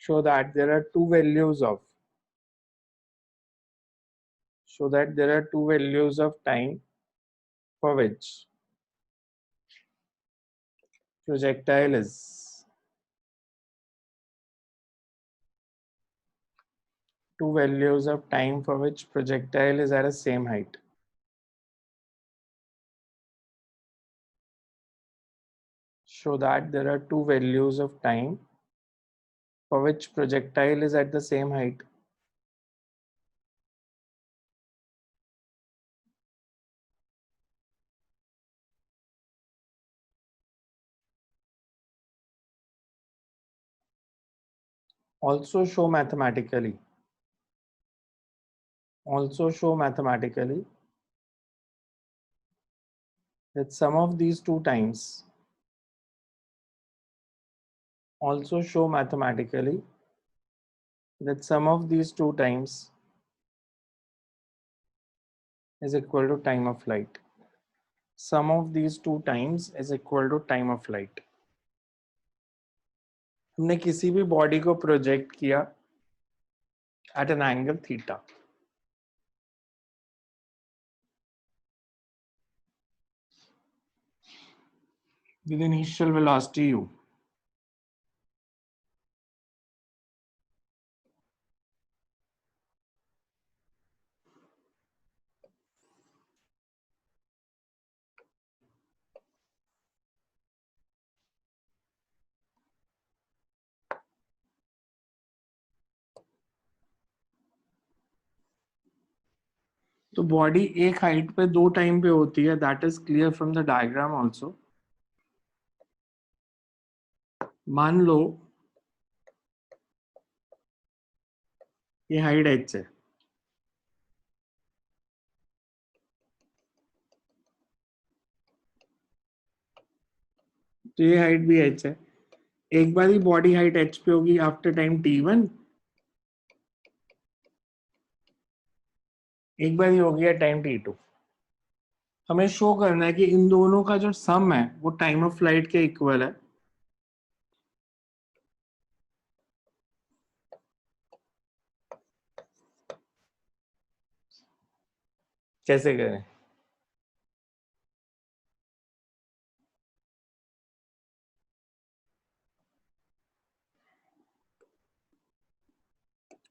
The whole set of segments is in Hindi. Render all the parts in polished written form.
show that there are two values of time for which projectile is at the same height. Show that there are two values of time for which projectile is at the same height. Also show mathematically that some of these two times is equal to time of light. Sum of these two times is equal to time of light. हमने किसी भी बॉडी को प्रोजेक्ट किया at an angle theta. With initial velocity u. तो बॉडी एक हाइट पे दो टाइम पे होती है, that is clear from the diagram also. मान लो ये हाइट h है, तो ये हाइट भी h है. एक बार ही बॉडी हाइट h पे होगी आफ्टर टाइम t1, एक बार ही हो गया टाइम t2. हमें शो करना है कि इन दोनों का जो सम है वो टाइम ऑफ फ्लाइट के इक्वल है. कैसे करें?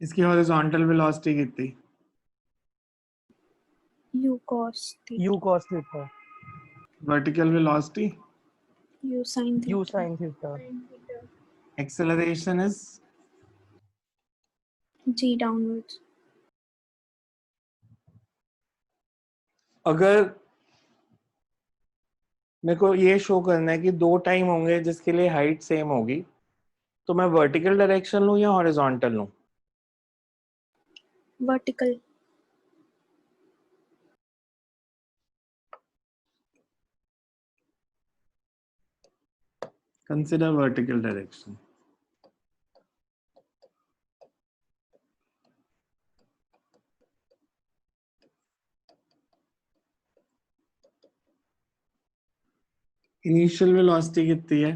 इसकी हॉरिजॉन्टल वेलोसिटी कितनी? u cos theta. Vertical velocity u sin theta. Acceleration is g downwards. अगर मेरे को ये शो करना है कि दो टाइम होंगे जिसके लिए हाइट सेम होगी, तो मैं वर्टिकल डायरेक्शन लूं या हॉरिजॉन्टल लूं? Vertical. Consider vertical direction. Initial velocity कितनी है?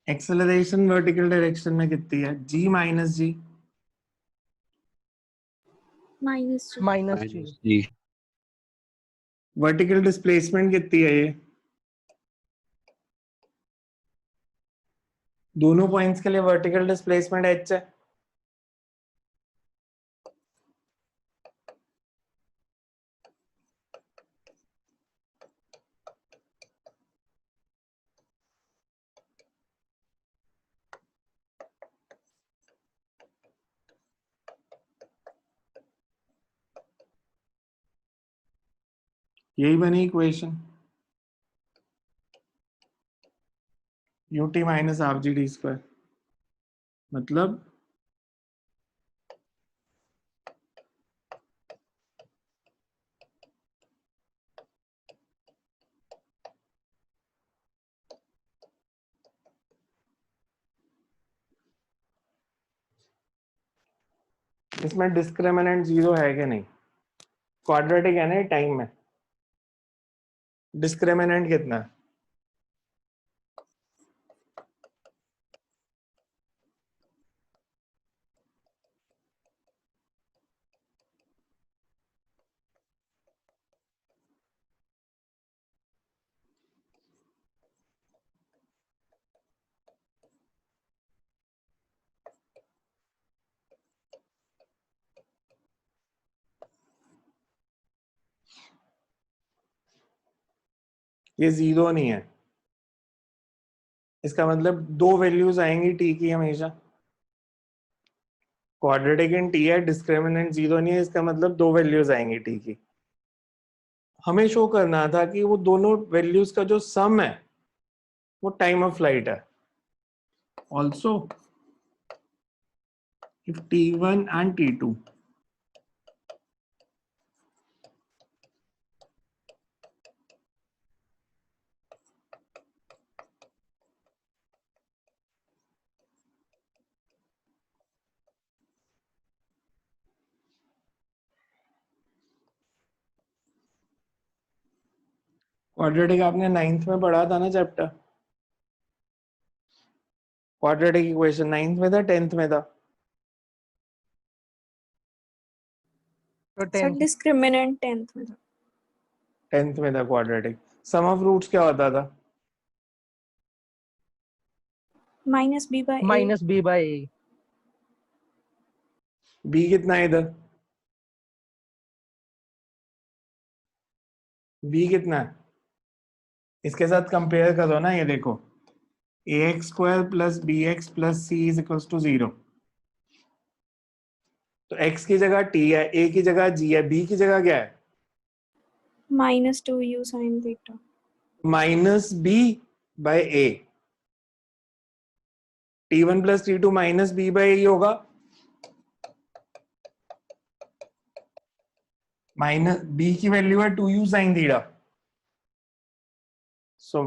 एक्सेलरेशन वर्टिकल डायरेक्शन में कितनी है? g minus g. minus g. Vertical displacement कितनी है? ये दोनों पॉइंट्स के लिए वर्टिकल डिस्प्लेसमेंट h है. यही बनी equation. ut minus half G D square. मतलब इसमें डिस्क्रिमिनेंट जीरो है कि नहीं? क्वाड्रेटिक है ना टाइम में. डिस्क्रिमिनेंट कितना है? ये 0 नहीं है, इसका मतलब दो वैल्यूज आएंगी टी की हमेशा। क्वाड्रेटिक इन टी है, डिस्क्रिमिनेंट 0 नहीं है, इसका मतलब दो वैल्यूज आएंगी टी की। हमें शो करना था कि वो दोनों वैल्यूज का जो सम है वो टाइम ऑफ फ्लाइट है। Also if t1 and t2 quadratic आपने 9th में पढ़ा था ना चैप्टर, क्वाड्रेटिक इक्वेशन 9th में था 10th में था? सर डिस्क्रिमिनेंट 10th में था। 10th में था क्वाड्रेटिक। सम ऑफ रूट्स क्या होता था? -b/a। b कितना है इधर? b कितना है? इसके साथ कंपेयर करो ना, ये देखो ax² + bx + c = 0। तो x की जगह t है, a की जगह g है, b की जगह क्या है? -2u sin theta। -b/a। t1 + t2 -b/a होगा। b की वैल्यू है 2u sin theta, so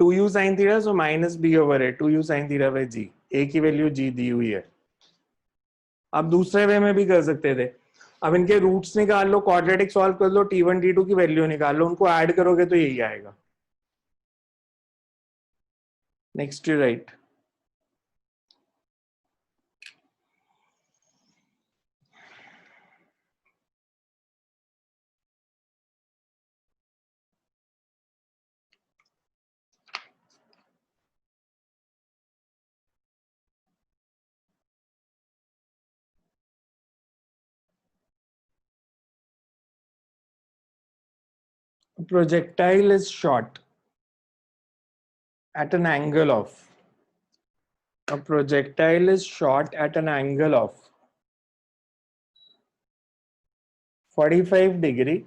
2u sin theta, so -b/a 2u sin theta g। a की वैल्यू g दी हुई है। आप दूसरे वे में भी कर सकते थे। अब इनके रूट्स निकाल लो, क्वाड्रेटिक सॉल्व कर लो, t1 t2 की वैल्यू निकाल लो, उनको ऐड करोगे तो यही आएगा। Next two right. Projectile is shot at an angle of, a projectile is shot at an angle of 45 degree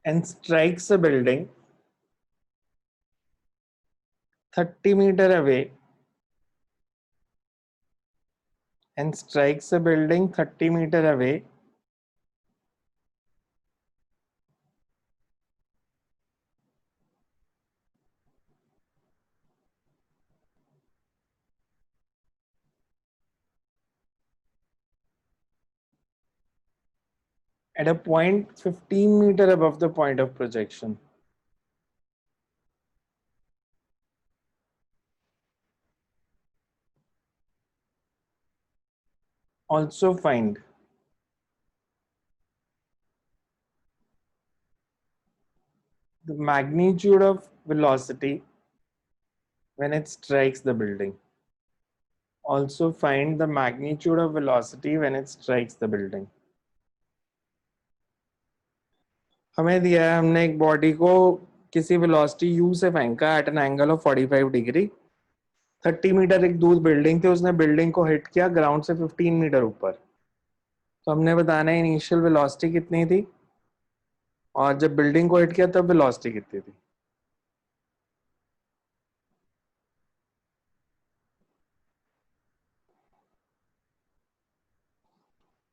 and strikes a building 30 meter away, and strikes a building 30 meter away at a point 15 meter above the point of projection. Also find the magnitude of velocity when it strikes the building. Also find the magnitude of velocity when it strikes the building. हमें दिया है, हमने एक बॉडी को किसी वेलोसिटी u से फेंका at an angle of 45 degree, 30 metre एक दूर बिल्डिंग थी, उसने बिल्डिंग को हिट किया ग्राउंड से 15 मीटर ऊपर। तो हमने बताना है इनिशियल वेलोसिटी कितनी थी और जब बिल्डिंग को हिट किया तब वेलोसिटी कितनी थी।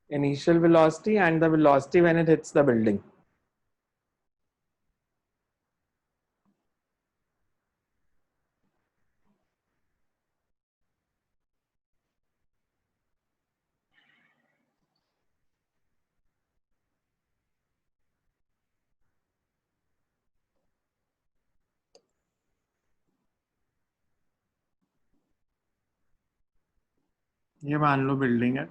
Initial velocity and the velocity when it hits the building. ये मान लो बिल्डिंग है,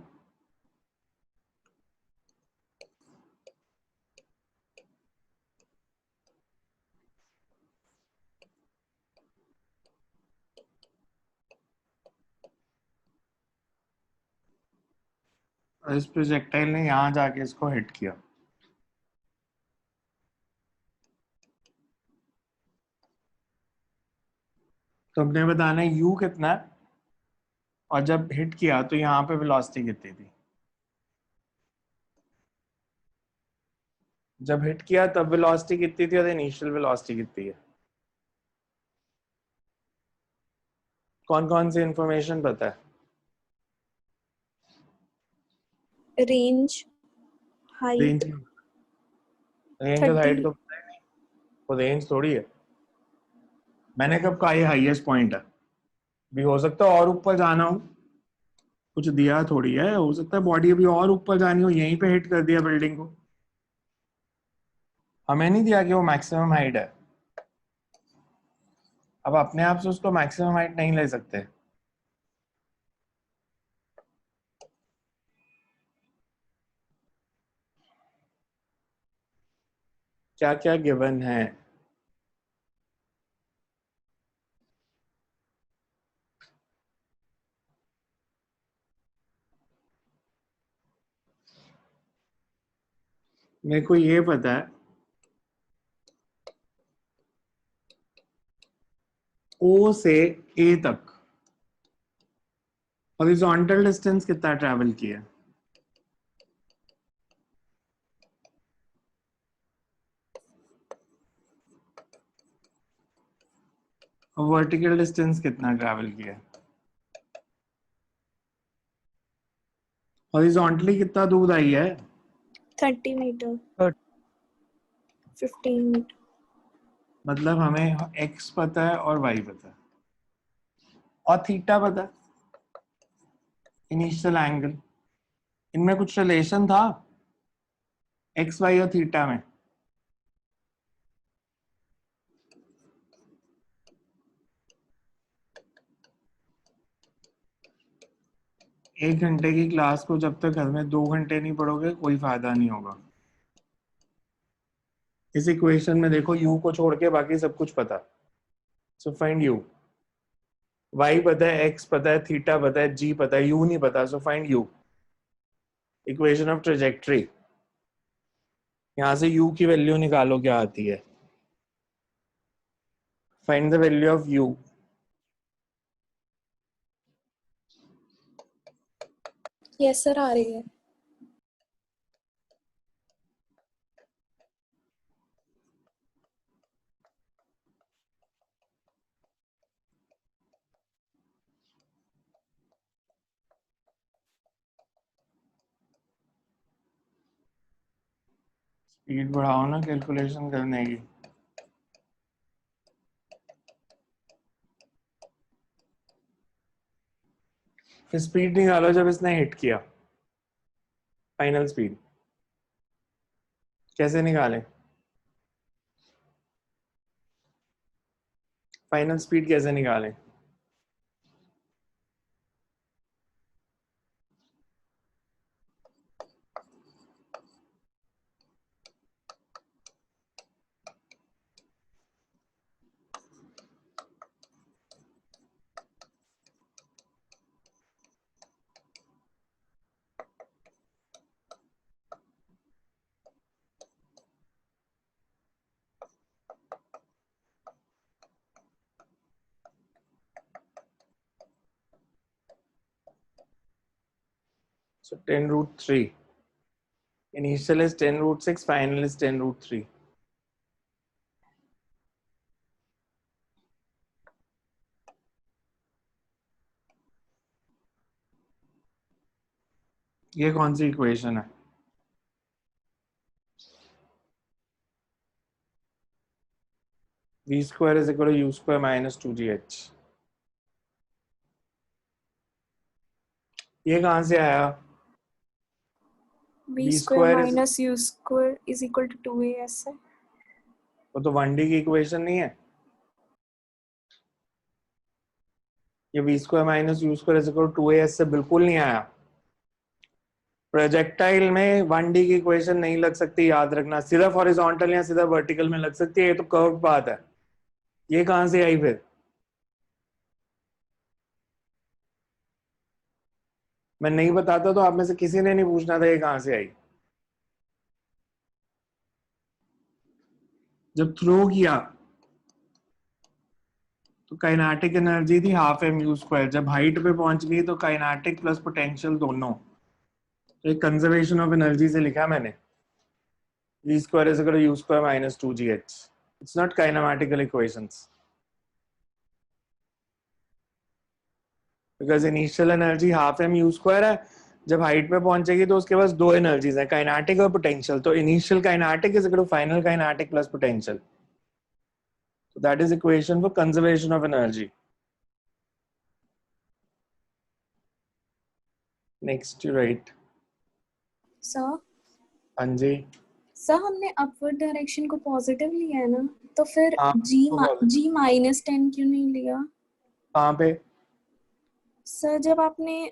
और इस प्रोजेक्टाइल ने यहाँ जाके इसको हिट किया। तो हमने बताना है u कितना है, और जब हिट किया तो यहाँ पे वेलोसिटी कितनी थी। जब हिट किया तब वेलोसिटी कितनी थी और इनिशियल वेलोसिटी कितनी है। कौन कौन सी इंफॉर्मेशन पता है? रेंज, हाइट, रेंज, रेंज और 30। हाइट तो पता है नहीं, वो रेंज थोड़ी है। मैंने कब कहा ये हाईएस्ट पॉइंट है? भी हो सकता है और ऊपर जाना हो, कुछ दिया थोड़ी है, हो सकता है बॉडी अभी और ऊपर जानी हो, यहीं पे हिट कर दिया बिल्डिंग को। हमें नहीं दिया कि वो मैक्सिमम हाइट है। अब अपने आप से उसको मैक्सिमम हाइट नहीं ले सकते। क्या क्या गिवन है? मेरे को ये पता है ओ से ए तक हॉरिजॉन्टल डिस्टेंस कितना ट्रैवल किया। और वर्टिकल डिस्टेंस कितना ट्रैवल किया। हॉरिजॉन्टली कितना दूर आई है? 30 मीटर, 15 मीटर। मतलब हमें x पता है और y पता है और थीटा पता है, इनिशियल एंगल। इनमें कुछ रिलेशन था एक्स वाई और थीटा में? एक घंटे की क्लास को जब तक घर में 2 घंटे नहीं पढ़ोगे कोई फायदा नहीं होगा। इस इक्वेशन में देखो u को छोड़ के बाकी सब कुछ पता, सो फाइंड u। y पता है, x पता है, थीटा पता है, g पता है, u नहीं पता, so find u। Equation of trajectory, यहां से u की वैल्यू निकालो क्या आती है। Find the value of u। Yes sir, आ रही है। स्पीड बढ़ाओ ना कैलकुलेशन करने की। फिर स्पीड निकालो जब इसने हिट किया, फाइनल स्पीड कैसे निकालें? फाइनल स्पीड कैसे निकालें? So 10 root 3. Initial is 10 root 6, final is 10 root 3. ये कौन सी इक्वेशन है? v square is equal to u square minus 2gh। ये कहाँ से आया? बी v square square is, minus u square is equal to 2as है। वो तो 1D की इक्वेशन नहीं है। ये v square minus u square is equal to 2as से बिल्कुल नहीं आया। प्रोजेक्टाइल में 1D की इक्वेशन नहीं लग सकती, याद रखना। सिर्फ हॉरिजॉन्टल या सिर्फ वर्टिकल में लग सकती है, ये तो कर्व बात है। ये कहाँ से आई फिर? मैं नहीं बताता तो आप में से किसी ने नहीं पूछना था ये कहां से आई। जब थ्रो किया तो काइनेटिक एनर्जी थी हाफ एम यू स्क्वायर, जब हाइट पे पहुंच गई तो काइनेटिक प्लस पोटेंशियल दोनों। तो एक कंजर्वेशन ऑफ एनर्जी से लिखा मैंने, v square is equal to u square minus 2gh. It's not kinematical equations because initial energy half m u square है, जब हाइट पे पहुंचेगी तो उसके पास दो एनर्जीज है, काइनेटिक और पोटेंशियल। तो initial kinetic is equal to final kinetic plus potential. So that is equation for conservation of energy. Next you write. Sir हाँ जी। सर हमने अपवर्ड डायरेक्शन को पॉजिटिव लिया है ना, तो फिर हाँ जी -10 क्यों नहीं लिया? कहाँ पे? सर जब आपने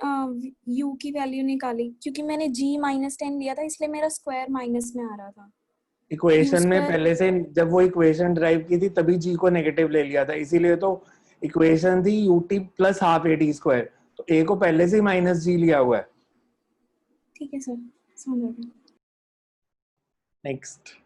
u की वैल्यू निकाली, क्योंकि मैंने g -10 लिया था इसलिए मेरा स्क्वायर माइनस में आ रहा था। u इक्वेशन में स्क्वायर पहले से जब वो इक्वेशन ड्राइव की थी तभी जी को नेगेटिव ले लिया था, इसीलिए तो इक्वेशन थी ut plus half A T square, तो ए को पहले से ही माइनस जी लिया हुआ है। ठीक है सर, समझ गया। Next.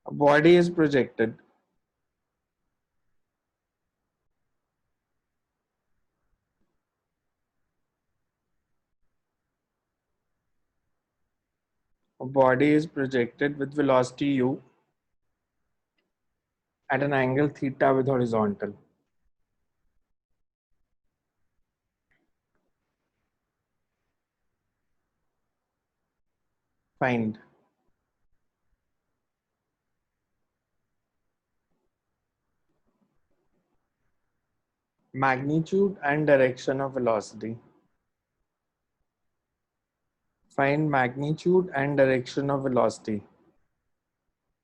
Body is projected with velocity u at an angle theta with horizontal. Find magnitude and direction of velocity. Find magnitude and direction of velocity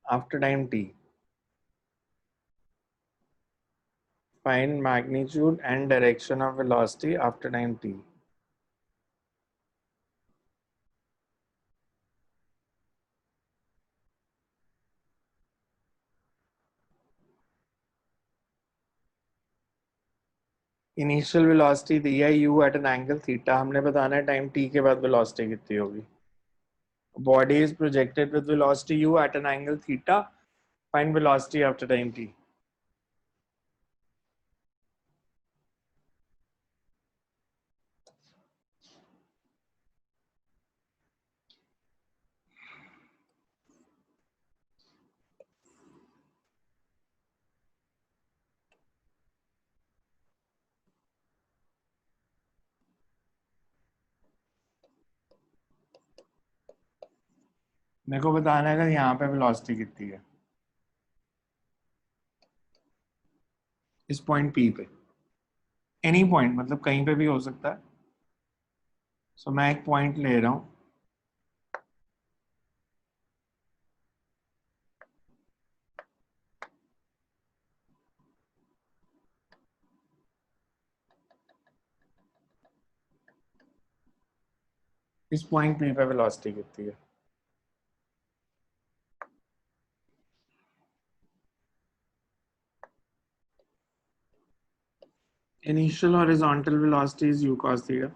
after time t. Find magnitude and direction of velocity after time t. Initial velocity दिया u at an angle theta, हमने बताना है टाइम t के बाद वेलोसिटी कितनी होगी। Body is projected with velocity u at an angle theta, find velocity after time t। मेरे को बताना है कि यहाँ पे वेलोसिटी कितनी है इस पॉइंट P पे, एनी पॉइंट मतलब कहीं पे भी हो सकता है। सो मैं एक पॉइंट ले रहा हूँ, इस पॉइंट P पे वेलोसिटी कितनी है। Initial horizontal velocity is u cos theta.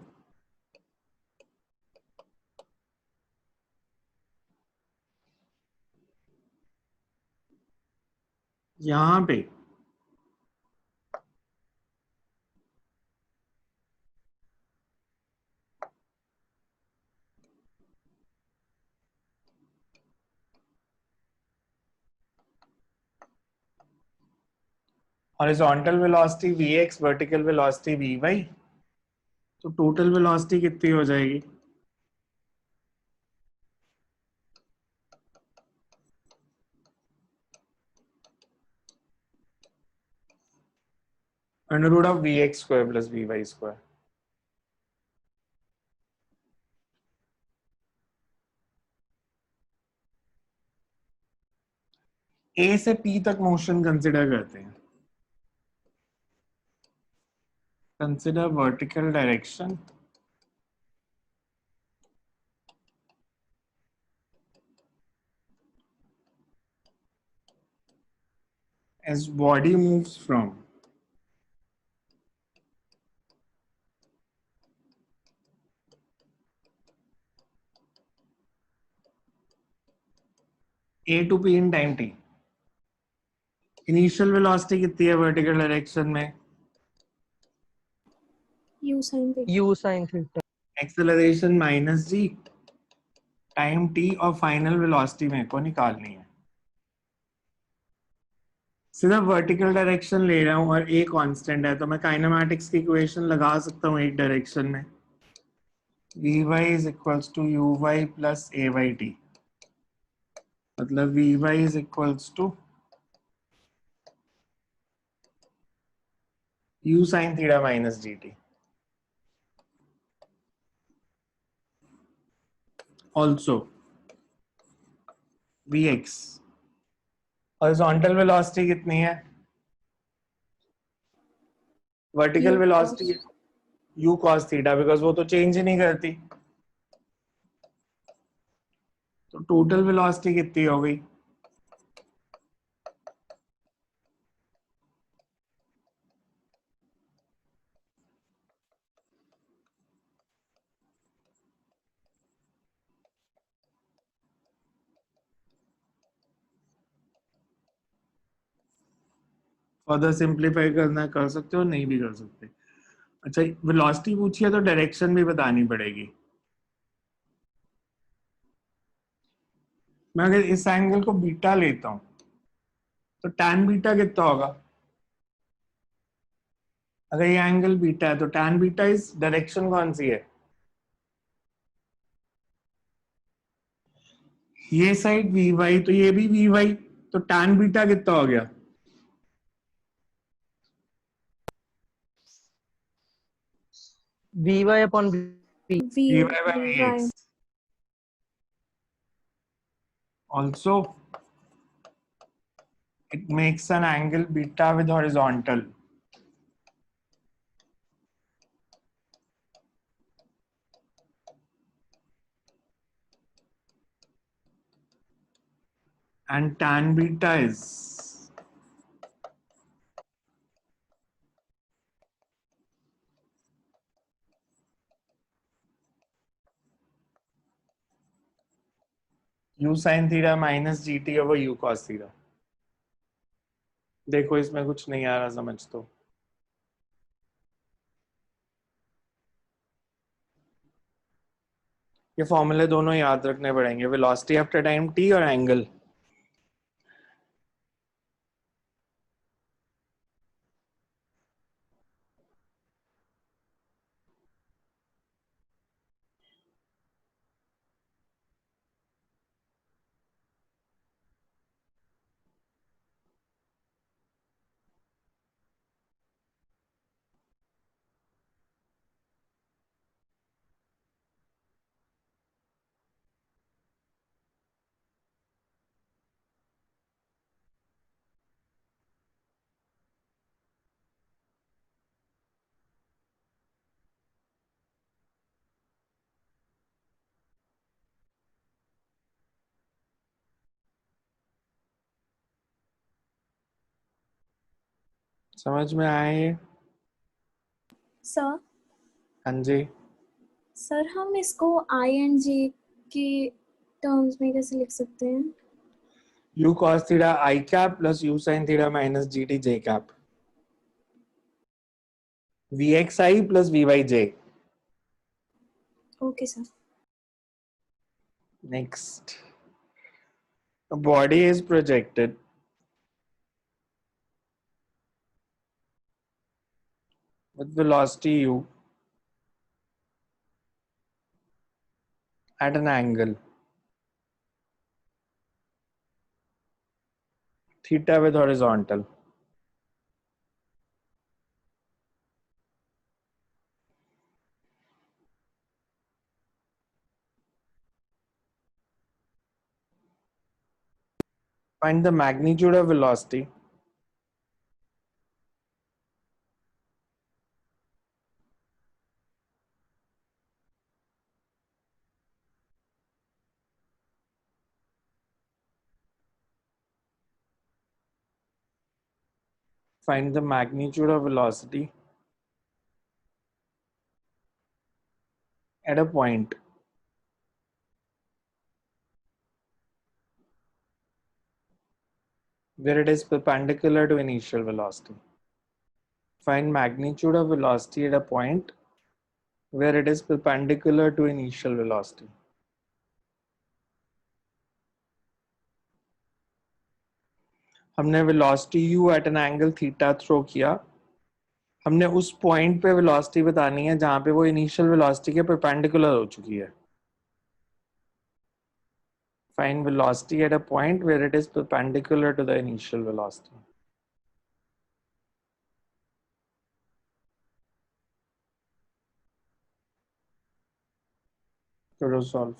यहाँ पे horizontal velocity vx, vertical velocity vy, तो टोटल वेलोसिटी कितनी हो जाएगी? Under root of V X square plus V Y square. A से पी तक मोशन कंसिडर करते हैं। Consider vertical direction as body moves from A to P in time t। Initial velocity कितनी है वर्टिकल डायरेक्शन में? u sin theta। u sin theta। Acceleration minus g time t और फाइनल वेलोसिटी मेरे को निकालनी है। सिर्फ वर्टिकल डायरेक्शन ले रहा हूं और a कांस्टेंट है तो मैं काइनेमैटिक्स की इक्वेशन लगा सकता हूं एक डायरेक्शन में। vy is equals to uy plus ayt। मतलब vy is equals to u sin theta minus gt। Also vx horizontal velocity कितनी है? Vertical u velocity u cos theta, because वो तो चेंज ही नहीं करती। तो टोटल वेलोसिटी कितनी हो गई? फर्दर सिंप्लीफाई करना कर सकते हो, नहीं भी कर सकते। अच्छा, वेलोसिटी पूछी है तो डायरेक्शन भी बतानी पड़ेगी। मैं अगर इस एंगल को बीटा लेता हूं तो tan बीटा कितना होगा? अगर ये एंगल बीटा है तो tan बीटा इस डायरेक्शन कौन सी है? ये साइड वी वाई तो ये भी वी वाई, तो tan बीटा कितना हो गया? vy upon v। v v y by v y x. Also it makes an angle beta with horizontal। and tan beta is u sin theta minus gt over u cos theta। देखो इसमें कुछ नहीं आ रहा समझ तो। ये फॉर्मूले दोनों याद रखने पड़ेंगे, वेलोसिटी आफ्टर टाइम t और एंगल। समझ में आए? सर। हाँ जी। सर हम इसको i एंड j के टर्म्स में कैसे लिख सकते हैं? u cos theta I cap plus u sin theta minus gt j cap। vxi plus vyj। Okay sir. Next, a body is projected with velocity u at an angle theta with horizontal। Find the magnitude of velocity find the magnitude of velocity at a point where it is perpendicular to initial velocity. Find magnitude of velocity at a point where it is perpendicular to initial velocity. हमने velocity u at an angle theta throw किया. हमने उस पॉइंट पे velocity बतानी है जहां पे वो initial velocity के perpendicular हो चुकी है. Find velocity at a point where it is perpendicular to the initial velocity. करो solve.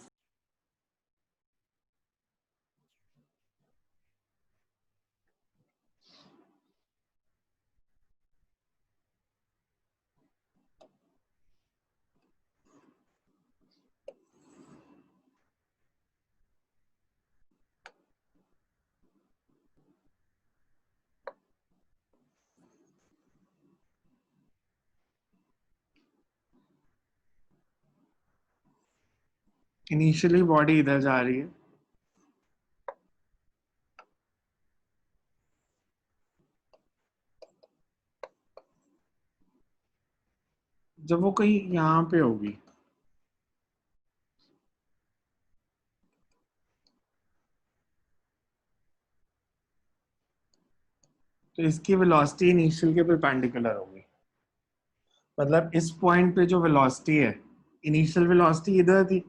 इनिशियली बॉडी इधर जा रही है, जब वो कहीं यहाँ पे होगी तो इसकी वेलोसिटी इनिशियल के परपेंडिकुलर होगी. मतलब इस पॉइंट पे जो वेलोसिटी है, इनिशियल वेलोसिटी इधर थी,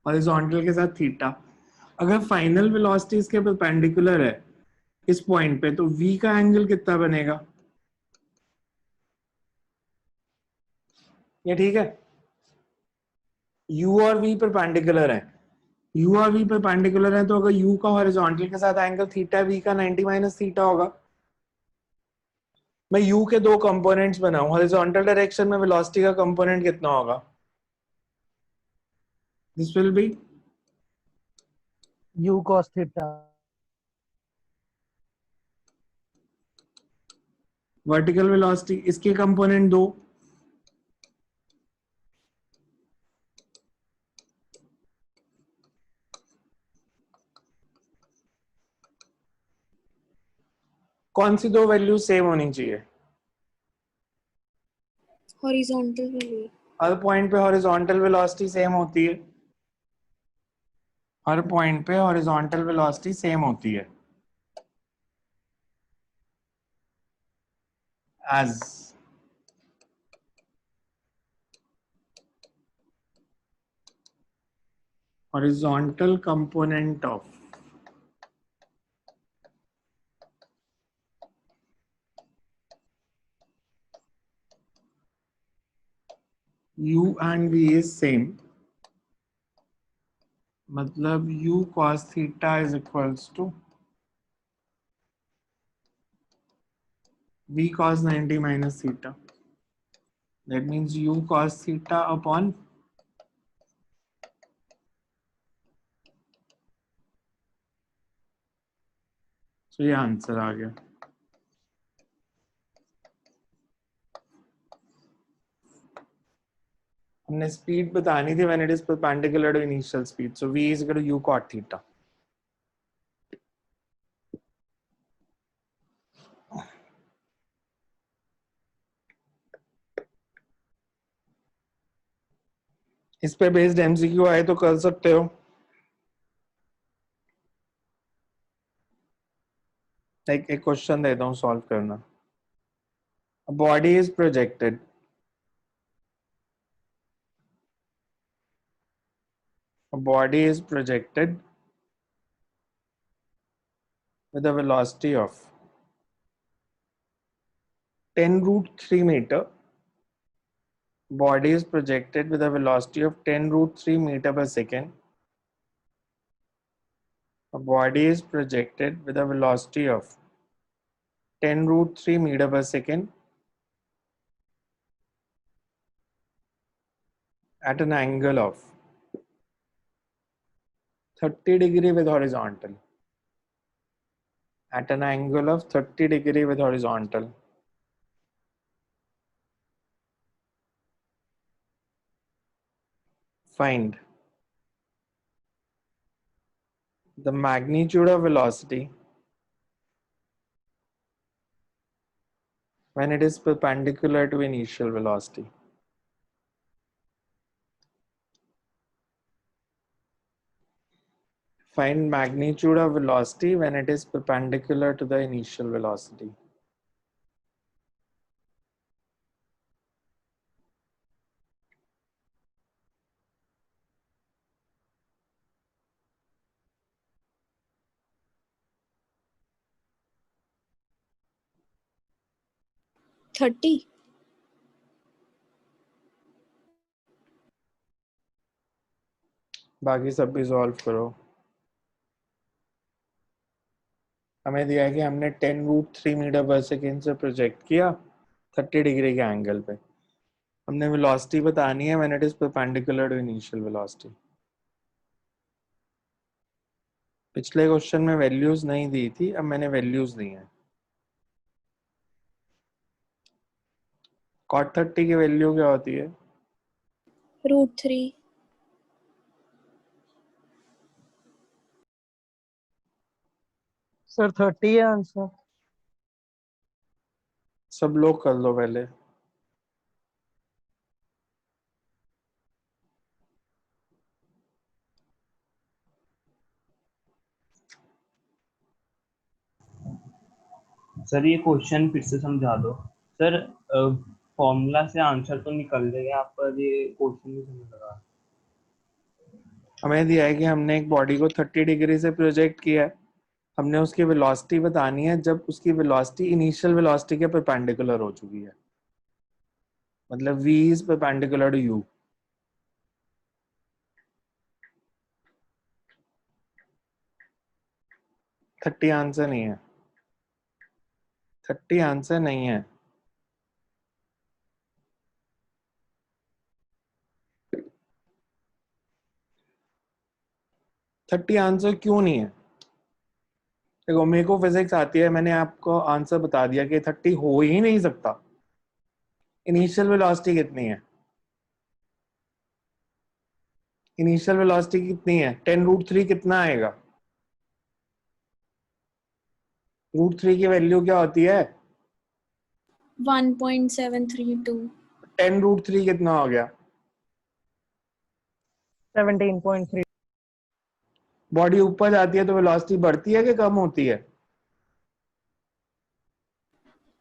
हॉरिजॉन्टल के साथ थीटा. अगर फाइनल वेलोसिटी इसके परपेंडिकुलर है इस पॉइंट पे, तो v का एंगल कितना बनेगा? ये ठीक है. u और v परपेंडिकुलर है. u और v परपेंडिकुलर है, तो अगर u का हॉरिजॉन्टल के साथ एंगल थीटा, v का 90 माइनस थीटा होगा. मैं u के दो कंपोनेंट्स बनाऊं, हॉरिजॉन्टल डायरेक्शन में वेलोसिटी का कंपोनेंट कितना होगा? This will be u cos theta. Vertical velocity, इसके कंपोनेंट दो, कौन सी दो वैल्यू सेम होनी चाहिए? Horizontal value. हर पॉइंट पे हॉरिजॉन्टल वेलोसिटी सेम होती है. हर पॉइंट पे हॉरिजॉन्टल वेलोसिटी सेम होती है. As horizontal component of u and v is same. मतलब u cos theta is equals to v cos 90 minus theta. That means u cos theta upon so ये आंसर आ गया. हमने स्पीड बतानी थी when it is perpendicular to initial speed, so v is equal to u cot theta. इस पे बेस्ड एमसीक्यू आए तो कर सकते हो. एक क्वेश्चन देता हूँ, सॉल्व करना. A body is projected with a velocity of 10 root 3 meter body is projected with a velocity of 10 root 3 meter per second. A body is projected with a velocity of 10 root 3 meter per second at an angle of 30 degree with horizontal. At an angle of 30 degree with horizontal. Find the magnitude of velocity when it is perpendicular to initial velocity. Find magnitude of velocity when it is perpendicular to the initial velocity. Thirty. बाकी सब भी सॉल्व करो। हमें दिया है कि हमने 10 रूट 3 मीटर पर सेकेंड से प्रोजेक्ट किया 30 डिग्री के एंगल पे। हमने वेलोसिटी बतानी है when it is perpendicular to initial velocity. पिछले क्वेश्चन में वैल्यूज नहीं दी थी, अब मैंने वैल्यूज दी हैं। cot 30 की वैल्यू क्या होती है? √3। सर 30 है आंसर। सब लोग कर लो पहले। सर ये क्वेश्चन फिर से समझा दो सर। फॉर्मूला से आंसर तो निकल जाएगा, पर ये क्वेश्चन नहीं समझ लगा। हमें दिया है कि हमने एक बॉडी को 30 डिग्री से प्रोजेक्ट किया है, हमने उसकी वेलोसिटी बतानी है जब उसकी वेलोसिटी इनिशियल वेलोसिटी के परपेंडिकुलर हो चुकी है, मतलब v is perpendicular to u। Thirty answer नहीं है, 30 आंसर नहीं है। थर्टी आंसर क्यों नहीं है? देखो मेरे को फिजिक्स आती है, मैंने आपको आंसर बता दिया कि 30 हो ही नहीं सकता। इनिशियल वेलोसिटी कितनी है? इनिशियल वेलोसिटी कितनी है? 10 रूट 3 कितना आएगा? √3 की वैल्यू क्या होती है? 1.732। 10 रूट 3 कितना हो गया? 17.3। बॉडी ऊपर जाती है तो वेलोसिटी बढ़ती है कि कम होती है?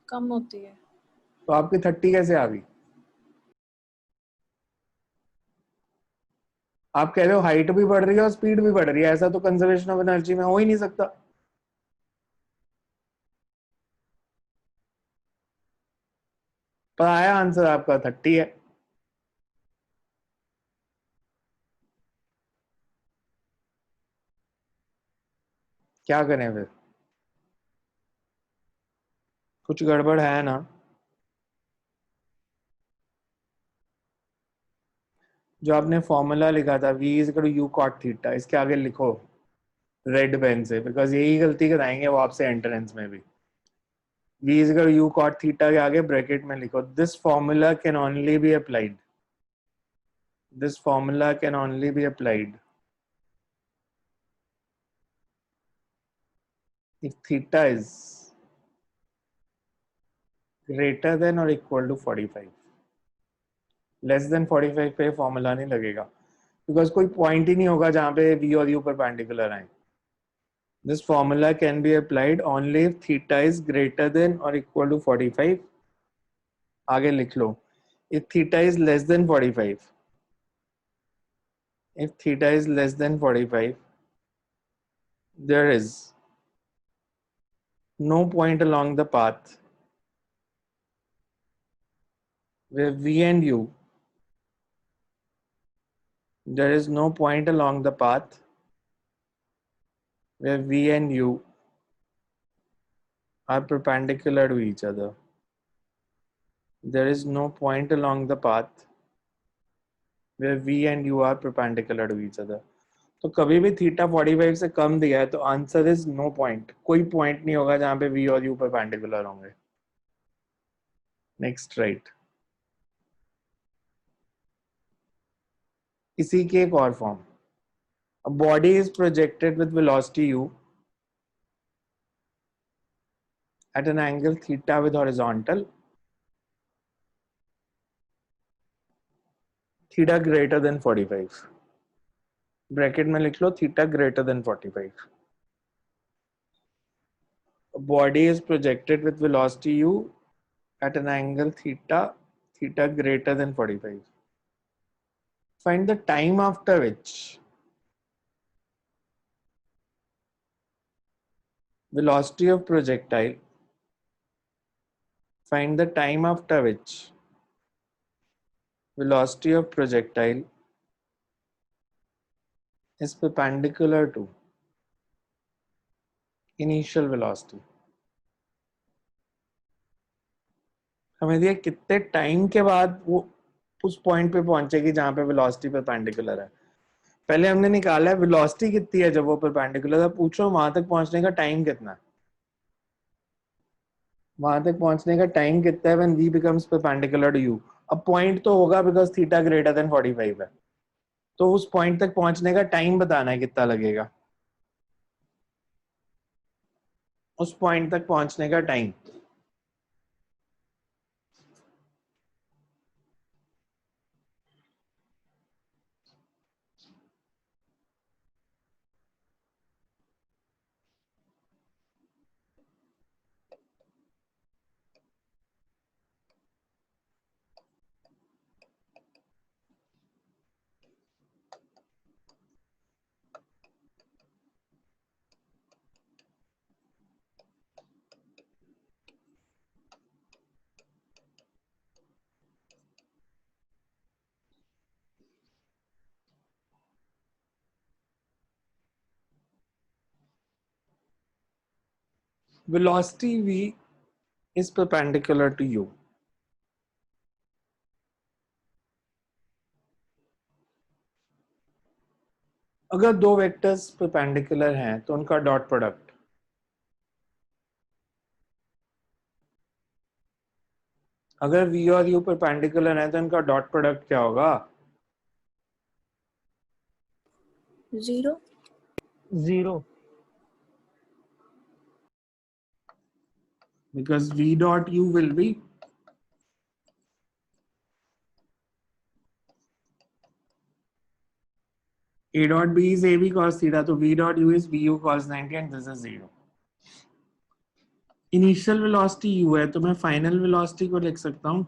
कम होती है। तो आपकी 30 कैसे आ गई? आप कह रहे हो हाइट भी बढ़ रही है और स्पीड भी बढ़ रही है, ऐसा तो कंजर्वेशन ऑफ एनर्जी में हो ही नहीं सकता। पर आया आंसर आपका 30 है। क्या करें फिर? कुछ गड़बड़ है ना? जो आपने फॉर्मूला लिखा था v is equal to u cot theta, इसके आगे लिखो रेड पेन से, बिकॉज यही गलती कराएंगे वो आपसे एंट्रेंस में भी। v is equal to u cot theta के आगे ब्रैकेट में लिखो this formula can only be applied, this formula can only be applied if theta is greater than or equal to 45। Less than 45 पे फॉर्मूला नहीं लगेगा, बिकॉज कोई पॉइंट ही नहीं होगा जहां पे v और u परपेंडिकुलर आए। This formula can be applied only if theta is greater than और इक्वल टू 45। आगे लिख लो if theta is less than 45, if theta is less than 45, there is no point along the path where v and u There is no point along the path where V and U are perpendicular to each other. There is no point along the path where V and U are perpendicular to each other. तो कभी भी थीटा 45 से कम दिया है तो आंसर इज नो पॉइंट. कोई पॉइंट नहीं होगा जहां पे V और U परपेंडिकुलर होंगे. Next right. इसी की एक और form. A body is projected with velocity u at an angle theta with horizontal, theta greater than 45. Bracket में लिख लो theta greater than 45. A body is projected with velocity u at an angle theta, theta greater than 45. Find the time after which velocity of projectile, find the time after which velocity of projectile is perpendicular to initial velocity. हमें दिया कितने टाइम के बाद वो उस पॉइंट पे पहुंचेगी जहां पे वेलोसिटी परपेंडिकुलर है. पहले हमने निकाला है वेलोसिटी कितनी है जब वो परपेंडिकुलर है. पूछो वहां तक पहुंचने का टाइम कितना है. वहां तक पहुंचने का टाइम कितना है when v becomes perpendicular to u. अब पॉइंट तो होगा बिकॉज थीटा ग्रेटर देन 45 है. तो उस पॉइंट तक पहुंचने का टाइम बताना है कितना लगेगा. उस पॉइंट तक पहुंचने का time. Velocity v is perpendicular to u. अगर दो वेक्टर्स परपेंडिकुलर हैं तो उनका डॉट प्रोडक्ट. अगर v और u परपेंडिकुलर है तो इनका डॉट प्रोडक्ट क्या होगा. 0. 0. Because v dot u will be a dot b is ab cos theta, तो v dot u is bu cos 90 and this is 0. Initial velocity u है तो मैं फाइनल वेलोसिटी को लिख सकता हूं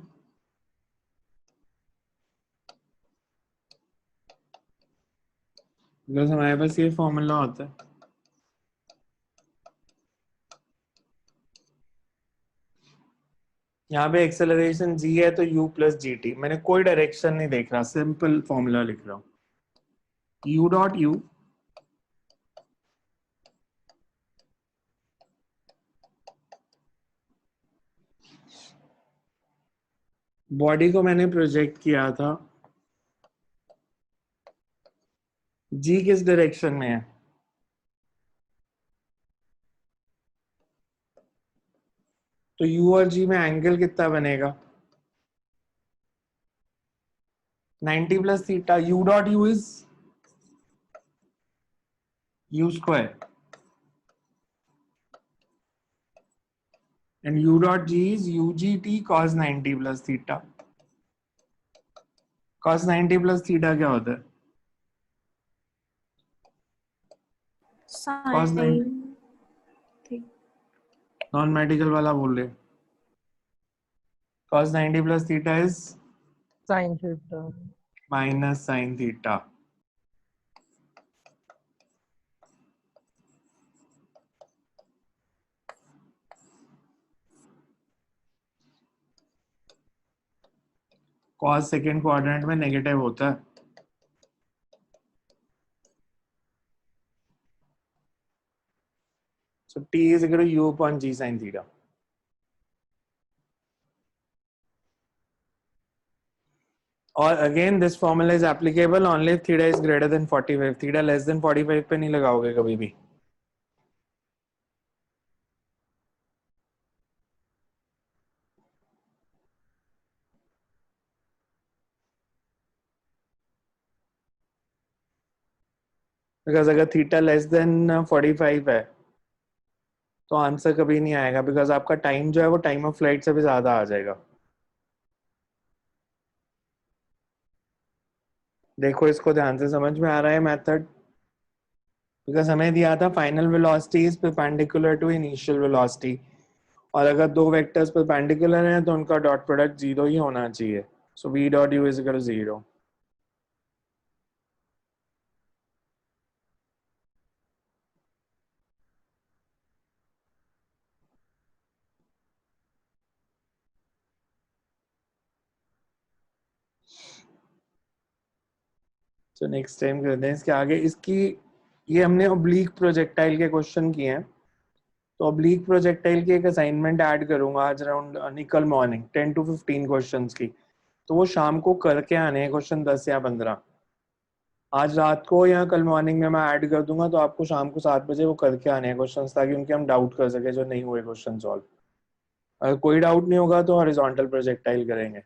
बिकॉज हमारे पास ये फॉर्मूला होता है. यहाँ पे एक्सेलरेशन g है तो u प्लस जी टी. मैंने कोई डायरेक्शन नहीं देख रहा, सिंपल फॉर्मूला लिख रहा हूँ. u डॉट u बॉडी को मैंने प्रोजेक्ट किया था, g किस डायरेक्शन में है. तो u और g में एंगल कितना बनेगा 90 plus theta. u dot u is u square and u dot g is ugt cos 90 plus theta. cos 90 plus theta क्या होता है. cos 90 sin. नॉन मेडिकल वाला बोल रहे. cos 90 plus theta is Sin theta. minus sin theta. cos second quadrant में नेगेटिव होता है So T is equal to U upon G sin theta. और again this formula is applicable only if theta is greater than 45. Theta less than 45 पे नहीं लगाओगे कभी भी. Because अगर थीटा लेस देन 45 है तो आंसर कभी नहीं आएगा, बिकॉज आपका टाइम जो है वो टाइम ऑफ फ्लाइट से भी ज्यादा आ जाएगा. देखो इसको ध्यान से, समझ में आ रहा है मेथड? बिकॉज हमें दिया था final velocity is perpendicular to initial velocity, और अगर दो वेक्टर्स परपेंडिकुलर हैं तो उनका डॉट प्रोडक्ट जीरो ही होना चाहिए. So v dot u is equal to 0. तो नेक्स्ट टाइम करते हैं इसके आगे. इसकी ये हमने ओब्लीक प्रोजेक्टाइल के क्वेश्चन किए हैं, तो ओब्लीक प्रोजेक्टाइल की एक असाइनमेंट ऐड करूंगा आज अराउंड निकल मॉर्निंग 10 to 15 क्वेश्चंस की. तो वो शाम को करके आने हैं क्वेश्चन 10 या 15. आज रात को या कल मॉर्निंग में मैं ऐड कर दूंगा, तो आपको शाम को 7 बजे वो करके आने हैं क्वेश्चंस, ताकि उनके हम डाउट कर सके जो नहीं हुए क्वेश्चन सॉल्व. अगर कोई डाउट नहीं होगा तो हॉरिजॉन्टल प्रोजेक्टाइल करेंगे.